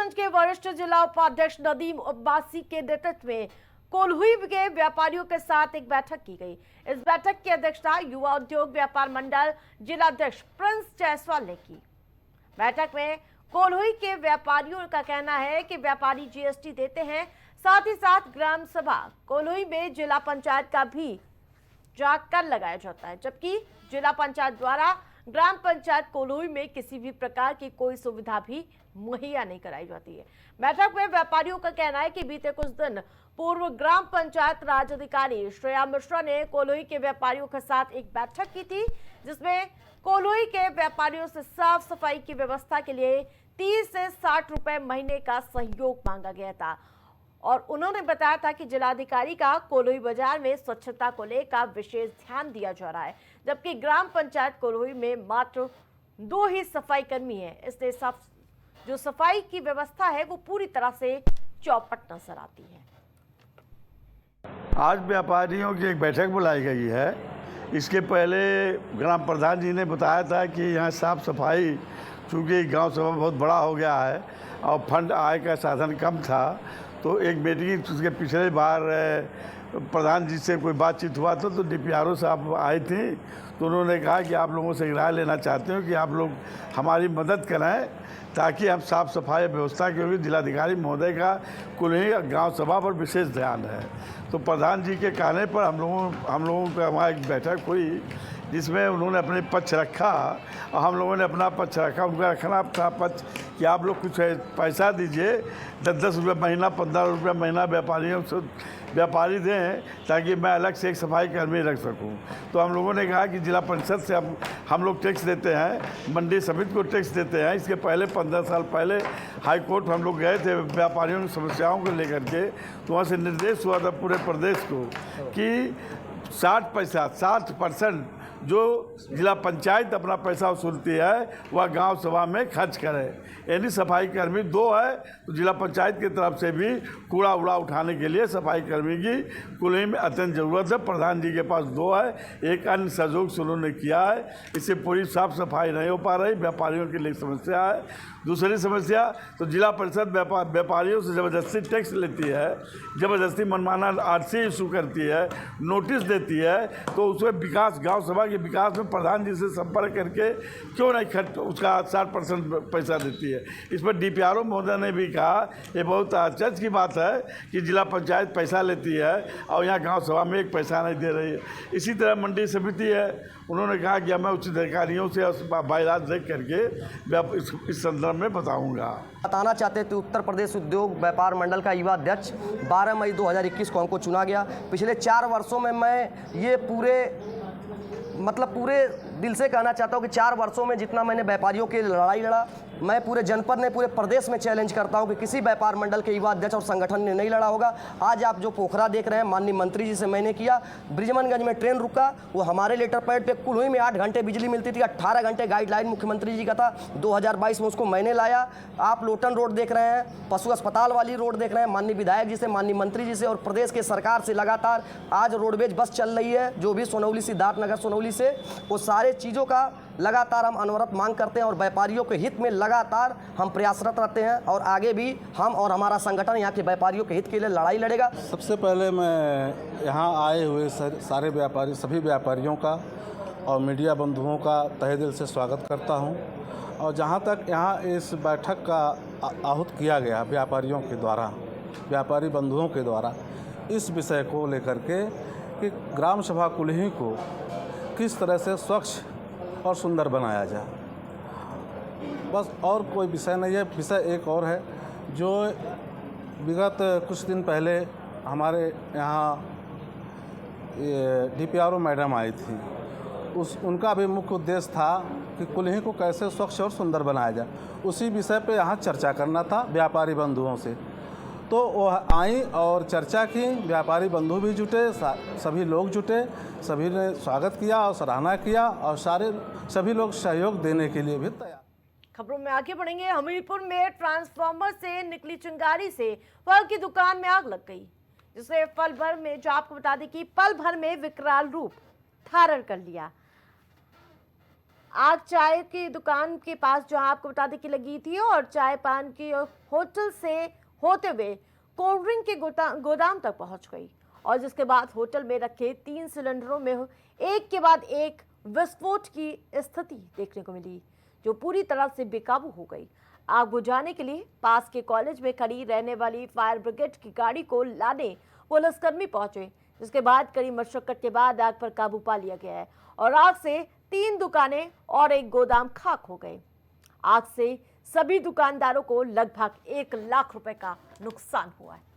महाराजगंज के वरिष्ठ जिला उपाध्यक्ष नदीम अब्बासी के नेतृत्व में कोल्हुई के व्यापारियों के साथ एक बैठक की गई। इस बैठक की अध्यक्षता युवा उद्योग व्यापार मंडल जिलाध्यक्ष प्रिंस जायसवाल ने की। बैठक में कोल्हुई के व्यापारियों का कहना है कि व्यापारी जीएसटी देते हैं, साथ ही साथ ग्राम सभा कोल्हुई में जिला पंचायत का भी जाकर लगाया जाता है, जबकि जिला पंचायत द्वारा ग्राम पंचायत कोल्हुई में किसी भी प्रकार की कोई सुविधा भी मुहैया नहीं कराई जाती है। बैठक में व्यापारियों का कहना है कि बीते कुछ दिन पूर्व ग्राम पंचायत राज अधिकारी श्रेया मिश्रा ने कोल्हुई के व्यापारियों के साथ एक बैठक की थी, जिसमें कोल्हुई के व्यापारियों से साफ सफाई की व्यवस्था के लिए 30 से 60 रुपए महीने का सहयोग मांगा गया था और उन्होंने बताया था कि जिलाधिकारी का कोल्हुई बाजार में स्वच्छता को लेकर विशेष ध्यान दिया जा रहा है, जबकि ग्राम पंचायत कोल्हुई में मात्र 2 ही सफाई कर्मी है। इसलिए जो सफाई की व्यवस्था है वो पूरी तरह से चौपट नजर आती है। आज व्यापारियों की एक बैठक बुलाई गई है। इसके पहले ग्राम प्रधान जी ने बताया था कि यहाँ साफ सफाई, चूँकि गांव सभा बहुत बड़ा हो गया है और फंड आय का साधन कम था, तो एक मीटिंग उसके पिछले बार प्रधान जी से कोई बातचीत हुआ था तो डीपीआरओ साहब आए थे, तो उन्होंने कहा कि आप लोगों से राय लेना चाहते हो कि आप लोग हमारी मदद करें ताकि हम साफ़ सफाई व्यवस्था, क्योंकि जिलाधिकारी महोदय का कोल्हुई गांव सभा पर विशेष ध्यान है। तो प्रधान जी के कहने पर हम लोगों का वहाँ एक बैठक हुई जिसमें उन्होंने अपने पक्ष रखा और हम लोगों ने अपना पक्ष रखा। उनका रखना था पक्ष कि आप लोग कुछ पैसा दीजिए, 10-10 रुपये महीना, 15 रुपये महीना व्यापारियों से व्यापारी दें ताकि मैं अलग से एक सफाई कर्मी रख सकूं। तो हम लोगों ने कहा कि जिला परिषद से हम लोग टैक्स देते हैं, मंडी समिति को टैक्स देते हैं। इसके पहले 15 साल पहले हाई कोर्ट हम लोग गए थे व्यापारियों की समस्याओं को लेकर के, तो वहाँ से निर्देश हुआ था पूरे प्रदेश को कि 60% जो जिला पंचायत अपना पैसा वसूलती है वह गांव सभा में खर्च करे। यानी सफाई कर्मी 2 है तो जिला पंचायत की तरफ से भी कूड़ा उड़ा उठाने के लिए सफाई कर्मी की कोल्हुई में अत्यंत ज़रूरत है। प्रधान जी के पास 2 है, एक अन्य सहयोग से उन्होंने किया है। इससे पूरी साफ सफाई नहीं हो पा रही, व्यापारियों के लिए समस्या है। दूसरी समस्या तो जिला परिषद व्यापारियों से ज़बरदस्ती टैक्स लेती है, ज़बरदस्ती मनमाना आरसी इशू करती है, नोटिस देती है, तो उसमें विकास, गांव सभा के विकास में प्रधान जी से संपर्क करके क्यों नहीं खर्च उसका 60% पैसा देती है। इस पर डीपीआरओ महोदय ने भी कहा ये बहुत आश्चर्य की बात है कि जिला पंचायत पैसा लेती है और यहाँ गाँव सभा में एक पैसा नहीं दे रही है। इसी तरह मंडी समिति है, उन्होंने कहा कि मैं उच्च अधिकारियों से बायलाज देख करके इस संदर्भ में बताऊंगा। बताना चाहते थे उत्तर प्रदेश उद्योग व्यापार मंडल का युवा अध्यक्ष 12 मई 2021 को हमको चुना गया। पिछले 4 वर्षों में मैं ये पूरे दिल से कहना चाहता हूँ कि 4 वर्षों में जितना मैंने व्यापारियों की लड़ाई लड़ा, मैं पूरे जनपद में, पूरे प्रदेश में चैलेंज करता हूं कि किसी व्यापार मंडल के युवा अध्यक्ष और संगठन ने नहीं लड़ा होगा। आज आप जो पोखरा देख रहे हैं, माननीय मंत्री जी से मैंने किया, ब्रिजमनगंज में ट्रेन रुका, वो हमारे लेटर पैड पे कोल्हुई में 8 घंटे बिजली मिलती थी, 18 घंटे गाइडलाइन मुख्यमंत्री जी का था। 2022 में उसको मैंने लाया। आप लोटन रोड देख रहे हैं, पशु अस्पताल वाली रोड देख रहे हैं, माननीय विधायक जी से, माननीय मंत्री जी से और प्रदेश के सरकार से लगातार आज रोडवेज बस चल रही है, जो भी सोनौली सिद्धार्थनगर सोनौली से, वो सारे चीज़ों का लगातार हम अनवरत मांग करते हैं और व्यापारियों के हित में लगातार हम प्रयासरत रहते हैं और आगे भी हम और हमारा संगठन यहाँ के व्यापारियों के हित के लिए लड़ाई लड़ेगा। सबसे पहले मैं यहाँ आए हुए सारे व्यापारी, सभी व्यापारियों का और मीडिया बंधुओं का तहे दिल से स्वागत करता हूँ। और जहाँ तक यहाँ इस बैठक का आहूत किया गया व्यापारियों के द्वारा, व्यापारी बंधुओं के द्वारा, इस विषय को लेकर के कि ग्राम सभा कोल्हुई को किस तरह से स्वच्छ और सुंदर बनाया जाए, बस और कोई विषय नहीं है। विषय एक और है जो विगत कुछ दिन पहले हमारे यहाँ डीपीआरओ मैडम आई थी, उनका भी मुख्य उद्देश्य था कि कोल्हुई को कैसे स्वच्छ और सुंदर बनाया जाए। उसी विषय पे यहाँ चर्चा करना था व्यापारी बंधुओं से, तो वो आई और चर्चा की। व्यापारी बंधु भी जुटे, सभी लोग जुटे, सभी ने स्वागत किया और सराहना किया और सभी लोग सहयोग देने के लिए भी तैयार। खबरों में आगे बढ़ेंगे। हमीरपुर में ट्रांसफार्मर से निकली चिंगारी से फल की दुकान में आग लग गई, जिससे पल भर में, जो आपको बता दें कि पल भर में विकराल रूप धारण कर लिया। आग चाय की दुकान के पास जहां आपको बता दें कि लगी थी और चाय पान की होटल से होते हुए कोल्ड ड्रिंक के गोदाम तक पहुंच गई और जिसके बाद होटल में रखे 3 सिलेंडरों में एक के बाद एक विस्फोट की स्थिति देखने को मिली, जो पूरी तरह से बेकाबू हो गई। आग बुझाने के लिए पास के कॉलेज में खड़ी रहने वाली फायर ब्रिगेड की गाड़ी को लाने पुलिसकर्मी पहुंचे, जिसके बाद कड़ी मशक्कत के बाद आग पर काबू पा लिया गया है और आग से 3 दुकानें और एक गोदाम खाक हो गए। आग से सभी दुकानदारों को लगभग 1 लाख रुपए का नुकसान हुआ है।